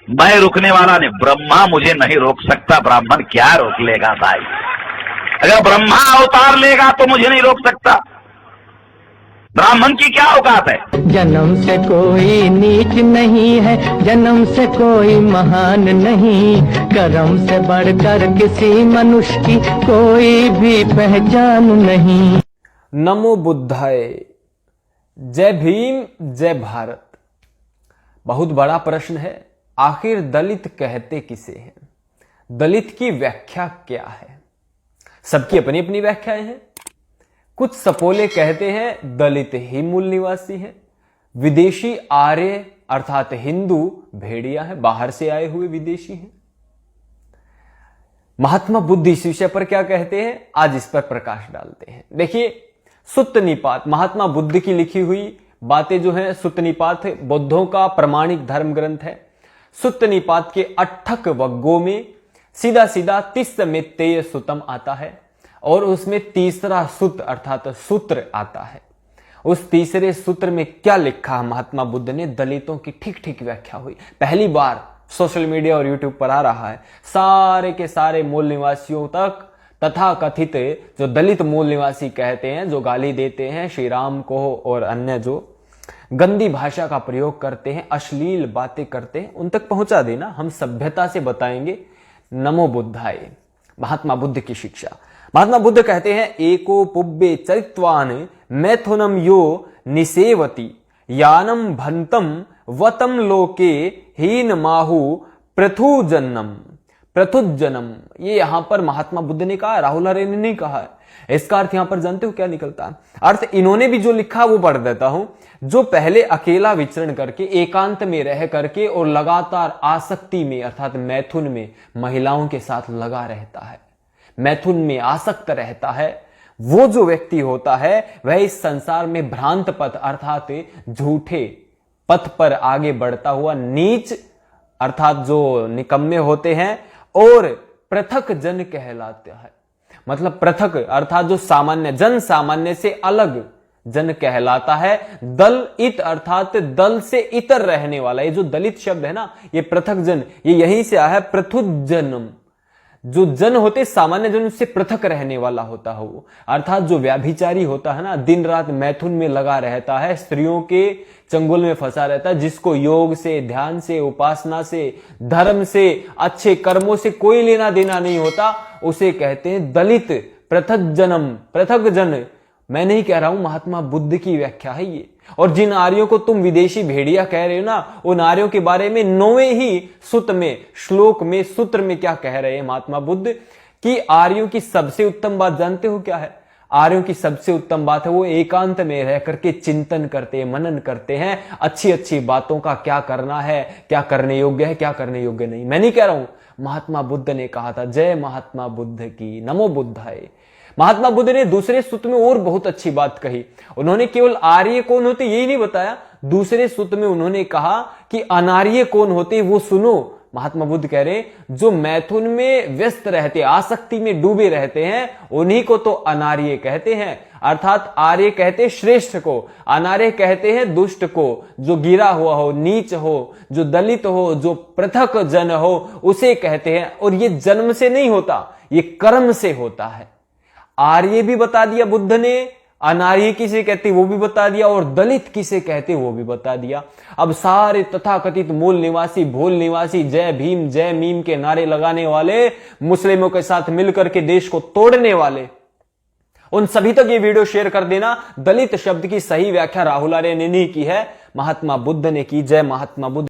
मैं रुकने वाला नहीं, ब्रह्मा मुझे नहीं रोक सकता, ब्राह्मण क्या रोक लेगा भाई? अगर ब्रह्मा अवतार लेगा तो मुझे नहीं रोक सकता, ब्राह्मण की क्या औकात है? जन्म से कोई नीच नहीं है, जन्म से कोई महान नहीं, कर्म से बढ़कर किसी मनुष्य की कोई भी पहचान नहीं। नमो बुद्धाय। जय भीम, जय भारत। बहुत बड़ा प्रश्न है, आखिर दलित कहते किसे हैं? दलित की व्याख्या क्या है? सबकी अपनी अपनी व्याख्याएं हैं। कुछ सपोले कहते हैं दलित ही मूल निवासी हैं, विदेशी आर्य अर्थात हिंदू भेड़िया है, बाहर से आए हुए विदेशी हैं। महात्मा बुद्ध इस विषय पर क्या कहते हैं, आज इस पर प्रकाश डालते हैं। देखिए, सुत्त निपात महात्मा बुद्ध की लिखी हुई बातें जो हैं, सुत्त निपात बौद्धों का प्रमाणिक धर्म ग्रंथ है। सुत्त निपात के 8 वग्गों में सीधा सीधा तिस्समेत्तेय सुतम आता है और उसमें तीसरा सूत्र अर्थात सूत्र आता है। उस तीसरे सूत्र में क्या लिखा महात्मा बुद्ध ने, दलितों की ठीक ठीक व्याख्या हुई। पहली बार सोशल मीडिया और यूट्यूब पर आ रहा है। सारे के सारे मूल निवासियों तक तथा कथित जो दलित मूल निवासी कहते हैं, जो गाली देते हैं श्री राम को और अन्य जो गंदी भाषा का प्रयोग करते हैं, अश्लील बातें करते हैं, उन तक पहुंचा देना। हम सभ्यता से बताएंगे। नमो बुद्धाय। महात्मा बुद्ध की शिक्षा। महात्मा बुद्ध कहते हैं, एको पुब्बे चरित्वान मैथुनम यो निसेवति यानम भंतम वतम लोके हीन माहु पृथुजन्नम। पृथुजन्म, ये यहां पर महात्मा बुद्ध ने कहा, राहुल हरे ने नहीं कहा है। इसका अर्थ यहां पर जानते हो क्या निकलता है? अर्थ इन्होंने भी जो लिखा वो पढ़ देता हूं। जो पहले अकेला विचरण करके, एकांत में रह करके और लगातार आसक्ति में अर्थात मैथुन में महिलाओं के साथ लगा रहता है, मैथुन में आसक्त रहता है, वो जो व्यक्ति होता है वह इस संसार में भ्रांत पथ अर्थात झूठे पथ पर आगे बढ़ता हुआ नीच अर्थात जो निकम्मे होते हैं और पृथक जन कहलाता है। मतलब पृथक अर्थात जो सामान्य जन, सामान्य से अलग जन कहलाता है। दल इत अर्थात दल से इतर रहने वाला। ये जो दलित शब्द है ना, ये पृथक जन, ये यहीं से आया है, पृथुजन्म। जो जन होते सामान्य जन, उससे पृथक रहने वाला होता है वो। अर्थात जो व्याभिचारी होता है ना, दिन रात मैथुन में लगा रहता है, स्त्रियों के चंगुल में फंसा रहता है, जिसको योग से, ध्यान से, उपासना से, धर्म से, अच्छे कर्मों से कोई लेना देना नहीं होता, उसे कहते हैं दलित, पृथक जन्म, पृथक जन। मैं नहीं कह रहा हूं, महात्मा बुद्ध की व्याख्या है ये। और जिन आर्यों को तुम विदेशी भेड़िया कह रहे हो ना, उन आर्यों के बारे में 9वें ही सुत में, श्लोक में, सूत्र में क्या कह रहे हैं महात्मा बुद्ध कि आर्यों की सबसे उत्तम बात जानते हो क्या है? आर्यों की सबसे उत्तम बात है वो एकांत में रह करके चिंतन करते हैं, मनन करते हैं, अच्छी अच्छी बातों का क्या करना है, क्या करने योग्य है, क्या करने योग्य नहीं। मैं नहीं कह रहा हूं, महात्मा बुद्ध ने कहा था। जय महात्मा बुद्ध की। नमो बुद्धाय। महात्मा बुद्ध ने दूसरे सूत्र में और बहुत अच्छी बात कही। उन्होंने केवल आर्य कौन होते यही नहीं बताया, दूसरे सूत्र में उन्होंने कहा कि अनार्य कौन होते वो सुनो। महात्मा बुद्ध कह रहे, जो मैथुन में व्यस्त रहते, आसक्ति में डूबे रहते हैं, उन्हीं को तो अनार्य कहते हैं। अर्थात आर्य कहते श्रेष्ठ को, अनार्य कहते हैं दुष्ट को, जो गिरा हुआ हो, नीच हो, जो दलित हो, जो पृथक जन हो, उसे कहते हैं। और ये जन्म से नहीं होता, ये कर्म से होता है। आर्य भी बता दिया बुद्ध ने, अनार्य किसे कहते वो भी बता दिया, और दलित किसे कहते वो भी बता दिया। अब सारे तथाकथित मूल निवासी, भूल निवासी, जय भीम जय मीम के नारे लगाने वाले, मुस्लिमों के साथ मिलकर के देश को तोड़ने वाले, उन सभी तक ये वीडियो शेयर कर देना। दलित शब्द की सही व्याख्या राहुल आर्य ने नहीं की है, महात्मा बुद्ध ने की। जय महात्मा बुद्ध।